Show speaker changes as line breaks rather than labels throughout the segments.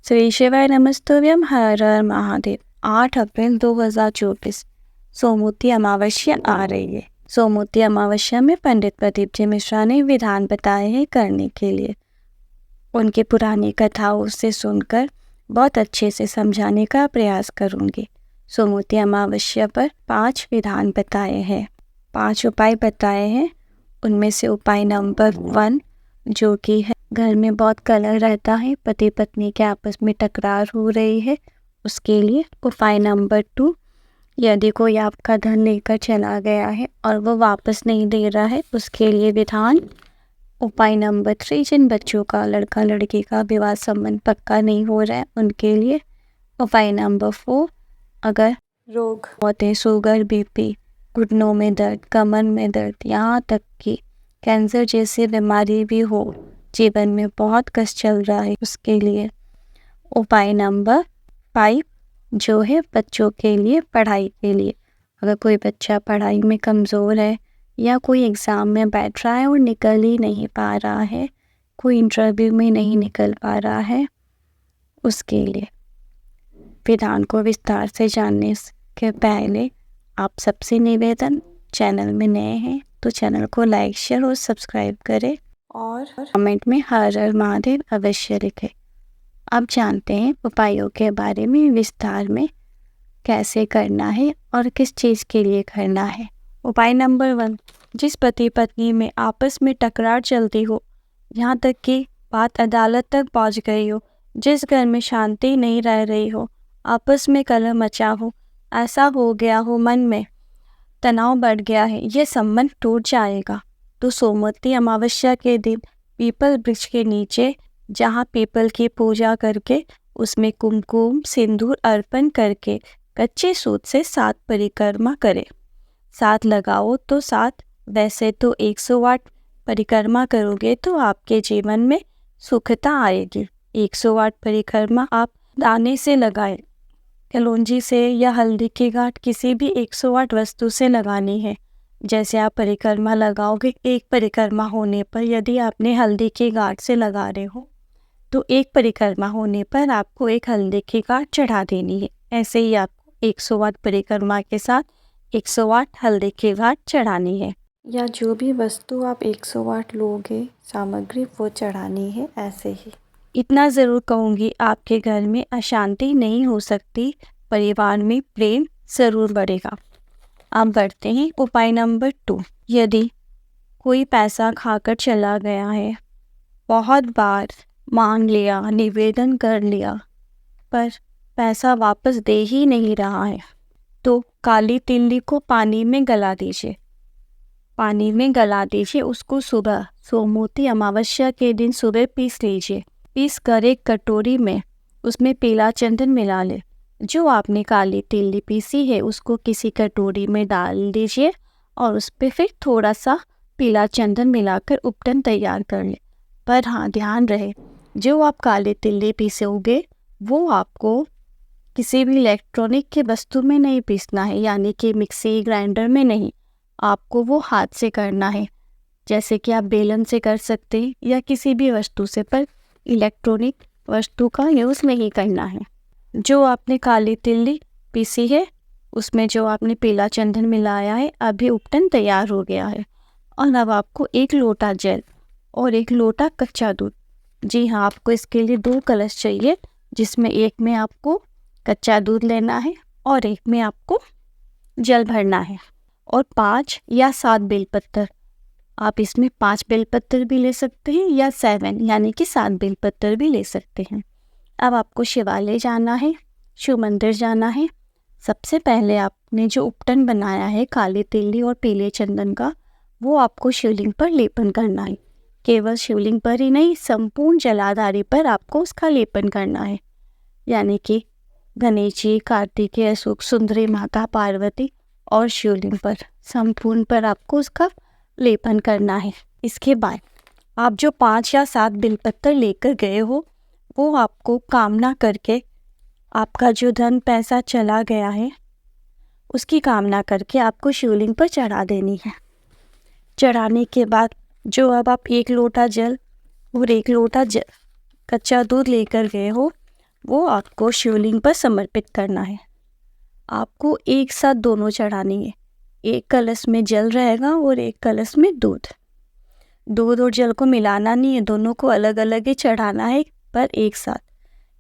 श्री शिवाय नमस्तुभ्यम, हर हर महादेव। 8 अप्रैल 2024 सोमवती अमावस्या आ रही है। सोमवती अमावस्या में पंडित प्रदीप जी मिश्रा ने विधान बताए हैं करने के लिए। उनकी पुरानी कथाओं से सुनकर बहुत अच्छे से समझाने का प्रयास करूंगी। सोमवती अमावस्या पर 5 विधान बताए हैं, 5 उपाय बताए हैं। उनमें से उपाय नंबर 1 जो कि है घर में बहुत कलह रहता है, पति पत्नी के आपस में टकरार हो रही है, उसके लिए। उपाय नंबर 2 यदि कोई आपका धन लेकर चला गया है और वो वापस नहीं दे रहा है, उसके लिए विधान। उपाय नंबर 3 जिन बच्चों का लड़का लड़की का विवाह संबंध पक्का नहीं हो रहा है, उनके लिए। उपाय नंबर 4 अगर रोग होते, शुगर, बीपी, घुटनों में दर्द, कमर में दर्द, यहाँ तक कि कैंसर जैसी बीमारी भी हो, जीवन में बहुत कष्ट चल रहा है, उसके लिए। उपाय नंबर 5 जो है बच्चों के लिए, पढ़ाई के लिए। अगर कोई बच्चा पढ़ाई में कमज़ोर है या कोई एग्ज़ाम में बैठ रहा है और निकल ही नहीं पा रहा है, कोई इंटरव्यू में नहीं निकल पा रहा है, उसके लिए। विधान को विस्तार से जानने के पहले आप सबसे निवेदन, चैनल में नए हैं तो चैनल को लाइक, शेयर और सब्सक्राइब करें और कमेंट में हर हर महादेव अवश्य लिखें। अब जानते हैं उपायों के बारे में विस्तार में, कैसे करना है और किस चीज़ के लिए करना है। उपाय नंबर 1 जिस पति पत्नी में आपस में टकरार चलती हो, यहाँ तक कि बात अदालत तक पहुँच गई हो, जिस घर में शांति नहीं रह रही हो, आपस में कलह मचा हो, ऐसा हो गया हो, मन में तनाव बढ़ गया है, ये संबंध टूट जाएगा। तो सोमवती अमावस्या के दिन पीपल वृक्ष के नीचे, जहाँ पीपल की पूजा करके उसमें कुमकुम सिंदूर अर्पण करके कच्चे सूत से 7 परिक्रमा करें। 7 लगाओ तो 7, वैसे तो 108 परिक्रमा करोगे तो आपके जीवन में सुखता आएगी। 108 परिक्रमा आप दाने से लगाएं, कलौंजी से या हल्दी की गांठ, किसी भी 108 वस्तु से लगानी है। जैसे आप परिक्रमा लगाओगे, एक परिक्रमा होने पर यदि आपने हल्दी की गांठ से लगा रहे हो तो एक परिक्रमा होने पर आपको एक हल्दी की गांठ चढ़ा देनी है। ऐसे ही आपको 108 परिक्रमा के साथ 108 हल्दी की गांठ चढ़ानी है, या जो भी वस्तु आप 108 लोगे सामग्री, वो चढ़ानी है। ऐसे ही इतना ज़रूर कहूँगी, आपके घर में अशांति नहीं हो सकती, परिवार में प्रेम ज़रूर बढ़ेगा। अब बढ़ते हैं उपाय नंबर 2। यदि कोई पैसा खाकर चला गया है, बहुत बार मांग लिया, निवेदन कर लिया, पर पैसा वापस दे ही नहीं रहा है, तो काली तिल्ली को पानी में गला दीजिए। पानी में गला दीजिए उसको। सुबह सोमवती अमावस्या के दिन सुबह पीस लीजिए। पीस कर एक कटोरी में उसमें पीला चंदन मिला ले। जो आपने काली तिल्ली पीसी है उसको किसी कटोरी में डाल दीजिए और उस पर फिर थोड़ा सा पीला चंदन मिलाकर उपटन तैयार कर ले। पर हाँ, ध्यान रहे, जो आप काली तिल्ली पीसोगे वो आपको किसी भी इलेक्ट्रॉनिक के वस्तु में नहीं पीसना है, यानी कि मिक्सी ग्राइंडर में नहीं, आपको वो हाथ से करना है। जैसे कि आप बेलन से कर सकते हैं या किसी भी वस्तु से, पर इलेक्ट्रॉनिक वस्तु का यूज़ नहीं करना है। जो आपने काली तिल्ली पीसी है उसमें जो आपने पीला चंदन मिलाया है, अभी उपटन तैयार हो गया है। और अब आपको 1 लोटा जल और 1 लोटा कच्चा दूध, जी हाँ, आपको इसके लिए 2 कलश चाहिए, जिसमें एक में आपको कच्चा दूध लेना है और एक में आपको जल भरना है। और 5 या 7 बेलपत्तर, आप इसमें 5 बेलपत्तर भी ले सकते हैं या 7 यानी कि 7 बेलपत्तर भी ले सकते हैं। अब आपको शिवालय जाना है, शिव मंदिर जाना है। सबसे पहले आपने जो उपटन बनाया है काली तिल्ली और पीले चंदन का, वो आपको शिवलिंग पर लेपन करना है। केवल शिवलिंग पर ही नहीं, संपूर्ण जलाधारी पर आपको उसका लेपन करना है, यानी कि गणेश जी, कार्तिकेय, सुख सुंदरी माता पार्वती और शिवलिंग पर, संपूर्ण पर आपको उसका लेपन करना है। इसके बाद आप जो 5 या 7 बेलपत्तर लेकर गए हो, वो आपको कामना करके, आपका जो धन पैसा चला गया है उसकी कामना करके आपको शिवलिंग पर चढ़ा देनी है। चढ़ाने के बाद जो अब आप 1 लोटा जल और 1 लोटा कच्चा दूध लेकर गए हो, वो आपको शिवलिंग पर समर्पित करना है। आपको एक साथ दोनों चढ़ानी है। एक कलश में जल रहेगा और एक कलश में दूध। दूध और जल को मिलाना नहीं है, दोनों को अलग अलग ही चढ़ाना है, पर एक साथ।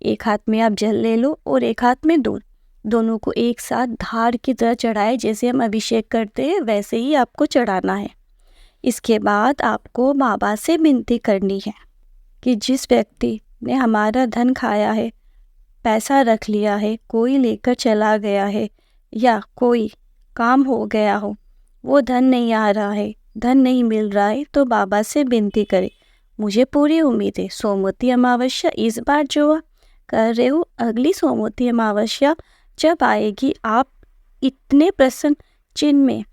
एक हाथ में आप जल ले लो और एक हाथ में दूध, दोनों को एक साथ धार की तरह चढ़ाए। जैसे हम अभिषेक करते हैं वैसे ही आपको चढ़ाना है। इसके बाद आपको बाबा से विनती करनी है कि जिस व्यक्ति ने हमारा धन खाया है, पैसा रख लिया है, कोई लेकर चला गया है या कोई काम हो गया हो, वो धन नहीं आ रहा है, धन नहीं मिल रहा है, तो बाबा से विनती करें। मुझे पूरी उम्मीद है सोमवती अमावस्या इस बार जो कर रहे हो, अगली सोमवती अमावस्या जब आएगी, आप इतने प्रसन्न चिन्ह में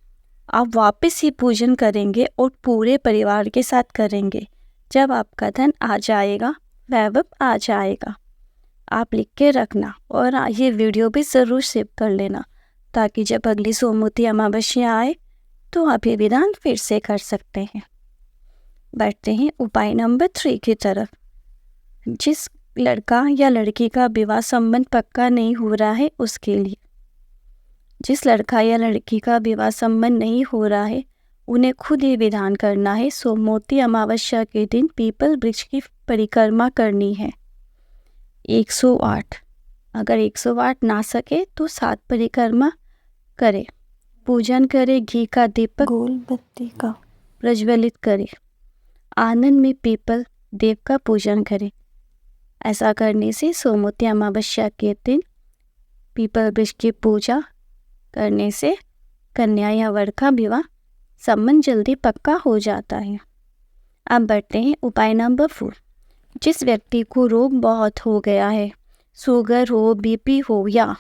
आप वापस ही पूजन करेंगे और पूरे परिवार के साथ करेंगे। जब आपका धन आ जाएगा, वैभव आ जाएगा। आप लिख के रखना और ये वीडियो भी ज़रूर सेव कर लेना, ताकि जब अगली सोमवती अमावस्या आए तो आप ये विधान फिर से कर सकते हैं। बढ़ते हैं उपाय नंबर 3 की तरफ। जिस लड़का या लड़की का विवाह संबंध पक्का नहीं हो रहा है उसके लिए, जिस लड़का या लड़की का विवाह संबंध नहीं हो रहा है उन्हें खुद ही विधान करना है। सोमवती अमावस्या के दिन पीपल वृक्ष की परिक्रमा करनी है 108। अगर 108 ना सके तो 7 परिक्रमा करे। पूजन करे, घी का दीपक गोल बत्ती का प्रज्वलित करे। आनंद में पीपल देव का पूजन करे। ऐसा करने से सोमवती अमावस्या के दिन पीपल वृक्ष की पूजा करने से कन्या या वर का विवाह संबंध जल्दी पक्का हो जाता है। अब बढ़ते हैं उपाय नंबर 4। जिस व्यक्ति को रोग बहुत हो गया है, शुगर हो, बीपी हो या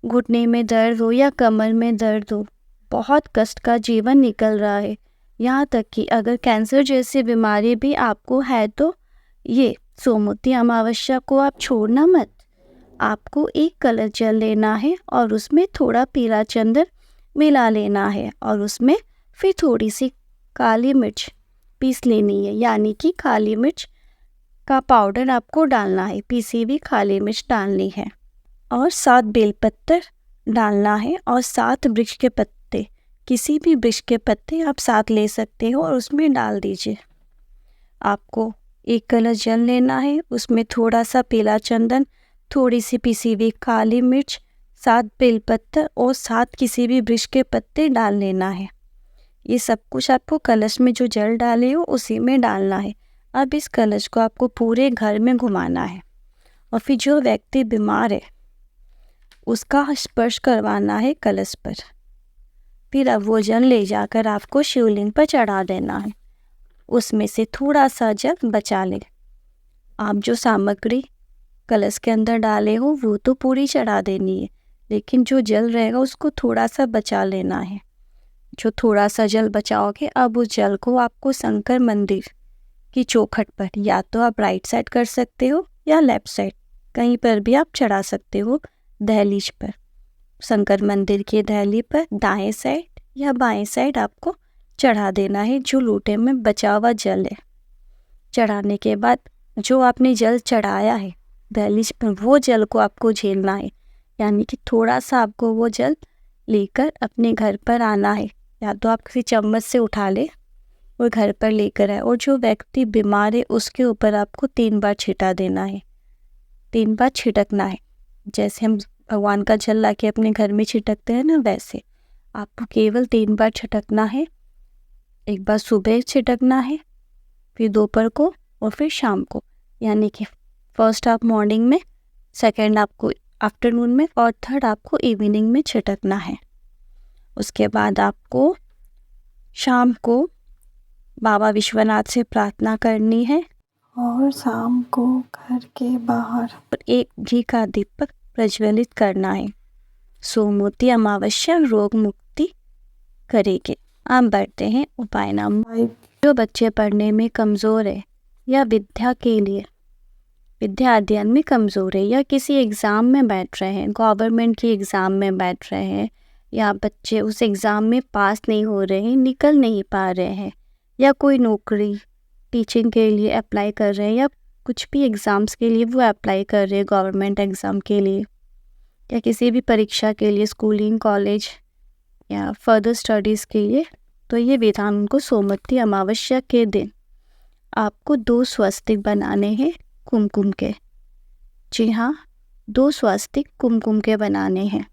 घुटने में दर्द हो या कमर में दर्द हो, बहुत कष्ट का जीवन निकल रहा है, यहाँ तक कि अगर कैंसर जैसी बीमारी भी आपको है, तो ये सोमवती अमावस्या को आप छोड़ना मत। आपको एक कलश जल लेना है और उसमें थोड़ा पीला चंदन मिला लेना है और उसमें फिर थोड़ी सी काली मिर्च पीस लेनी है, यानी कि काली मिर्च का पाउडर आपको डालना है, पीसी हुई काली मिर्च डालनी है और 7 बेलपत्र डालना है और 7 वृक्ष के पत्ते, किसी भी वृक्ष के पत्ते आप 7 ले सकते हो और उसमें डाल दीजिए। आपको एक कलश जल लेना है, उसमें थोड़ा सा पीला चंदन, थोड़ी सी पिसी हुई काली मिर्च, 7 बेलपत्र और 7 किसी भी वृक्ष के पत्ते डाल लेना है। ये सब कुछ आपको कलश में जो जल डाले हो उसी में डालना है। अब इस कलश को आपको पूरे घर में घुमाना है और फिर जो व्यक्ति बीमार है उसका स्पर्श करवाना है कलश पर। फिर अब वो जल ले जाकर आपको शिवलिंग पर चढ़ा देना है। उसमें से थोड़ा सा जल बचा लें। आप जो सामग्री कलश के अंदर डाले हो वो तो पूरी चढ़ा देनी है, लेकिन जो जल रहेगा उसको थोड़ा सा बचा लेना है। जो थोड़ा सा जल बचाओगे, अब उस जल को आपको शंकर मंदिर की चौखट पर, या तो आप राइट साइड कर सकते हो या लेफ्ट साइड, कहीं पर भी आप चढ़ा सकते हो। दहलीज पर, शंकर मंदिर के दहली पर दाएं साइड या बाएं साइड आपको चढ़ा देना है जो लोटे में बचा हुआ जल है। चढ़ाने के बाद जो आपने जल चढ़ाया है दहलीज पर, वो जल को आपको झेलना है, यानी कि थोड़ा सा आपको वो जल लेकर अपने घर पर आना है, या तो आप किसी चम्मच से उठा ले और घर पर लेकर आए। और जो व्यक्ति बीमार है उसके ऊपर आपको 3 बार छिटा देना है, 3 बार छिटकना है। जैसे हम भगवान का जल लाके अपने घर में छिटकते हैं ना, वैसे आपको केवल 3 बार छिटकना है। एक बार सुबह छिटकना है, फिर दोपहर को और फिर शाम को, यानी कि फर्स्ट आप मॉर्निंग में, सेकंड आपको आफ्टरनून में और थर्ड आपको इवनिंग में छिटकना है। उसके बाद आपको शाम को बाबा विश्वनाथ से प्रार्थना करनी है और शाम को घर के बाहर एक घी का दीपक प्रज्वलित करना है। सोमवती अमावस्या रोग मुक्ति करेगी। अब बढ़ते हैं उपाय नंबर 5। जो बच्चे पढ़ने में कमज़ोर है या विद्या अध्ययन में कमज़ोर है या किसी एग्ज़ाम में बैठ रहे हैं, गवर्नमेंट की एग्ज़ाम में बैठ रहे हैं, या बच्चे उस एग्ज़ाम में पास नहीं हो रहे हैं, निकल नहीं पा रहे हैं, या कोई नौकरी टीचिंग के लिए अप्लाई कर रहे हैं या कुछ भी एग्ज़ाम्स के लिए वो अप्लाई कर रहे हैं, गवर्नमेंट एग्ज़ाम के लिए या किसी भी परीक्षा के लिए, स्कूलिंग, कॉलेज या फर्दर स्टडीज़ के लिए, तो ये विधान उनको सोमवती अमावस्या के दिन आपको 2 स्वस्तिक बनाने हैं कुमकुम के। जी हाँ, 2 स्वस्तिक कुमकुम के बनाने हैं।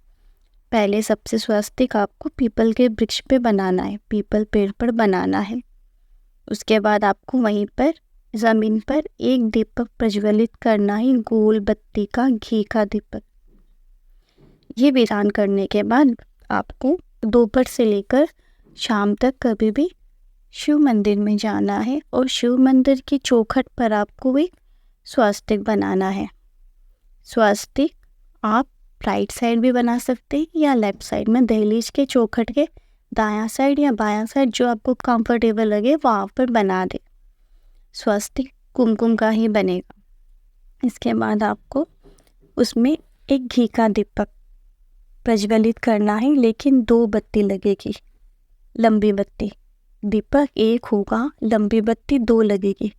पहले सबसे स्वस्तिक आपको पीपल के वृक्ष पे बनाना है, पीपल पेड़ पर बनाना है। उसके बाद आपको वहीं पर ज़मीन पर एक दीपक प्रज्वलित करना है, गोल बत्ती का, घी का दीपक। ये विधान करने के बाद आपको दोपहर से लेकर शाम तक कभी भी शिव मंदिर में जाना है और शिव मंदिर की चौखट पर आपको एक स्वस्तिक बनाना है। स्वस्तिक आप राइट साइड भी बना सकते हैं या लेफ़्ट साइड में, दहलीज के चौखट के दायां साइड या बायां साइड, जो आपको कंफर्टेबल लगे वहाँ पर बना दे। स्वस्तिक कुमकुम का ही बनेगा। इसके बाद आपको उसमें एक घी का दीपक प्रज्वलित करना है, लेकिन 2 बत्ती लगेगी, लंबी बत्ती। दीपक एक होगा, लंबी बत्ती 2 लगेगी।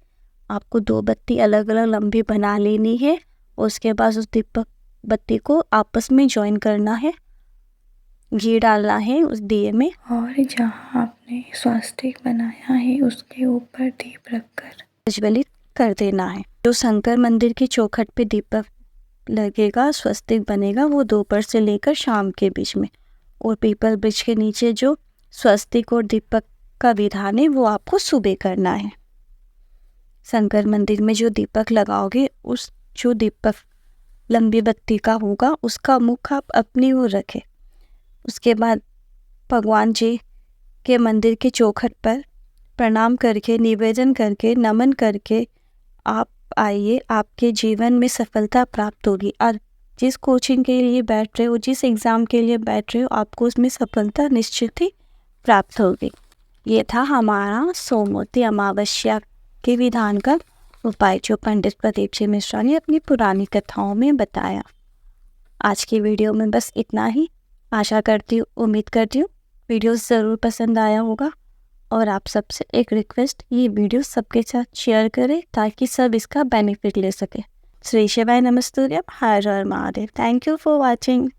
आपको 2 बत्ती अलग अलग लंबी बना लेनी है और उसके बाद उस दीपक बत्ती को आपस में जॉइन करना है, घी डालना है उस दिए में, और जहाँ आपने स्वस्तिक बनाया है उसके ऊपर दीप रखकर प्रज्वलित कर देना है। जो शंकर मंदिर की चौखट पे दीपक लगेगा, स्वस्तिक बनेगा, वो दोपहर से लेकर शाम के बीच में, और पीपल वृक्ष के नीचे जो स्वस्तिक और दीपक का विधान है वो आपको सुबह करना है। शंकर मंदिर में जो दीपक लगाओगे, उस जो दीपक लंबी बत्ती का होगा उसका मुख आप अपनी ओर रखें। उसके बाद भगवान जी के मंदिर के चौखट पर प्रणाम करके, निवेदन करके, नमन करके आप आइए, आपके जीवन में सफलता प्राप्त होगी। और जिस कोचिंग के लिए बैठ रहे हो, जिस एग्ज़ाम के लिए बैठ रहे हो, आपको उसमें सफलता निश्चित ही प्राप्त होगी। ये था हमारा सोमवती अमावस्या के विधान का उपाय, जो पंडित प्रदीप जी मिश्रा ने अपनी पुरानी कथाओं में बताया। आज की वीडियो में बस इतना ही। आशा करती हूँ, उम्मीद करती हूँ वीडियो ज़रूर पसंद आया होगा, और आप सबसे एक रिक्वेस्ट, ये वीडियो सबके साथ शेयर करें ताकि सब इसका बेनिफिट ले सके। श्री शिवाय नमस्तुभ्यं, हर हर Mahadev. Thank you for watching.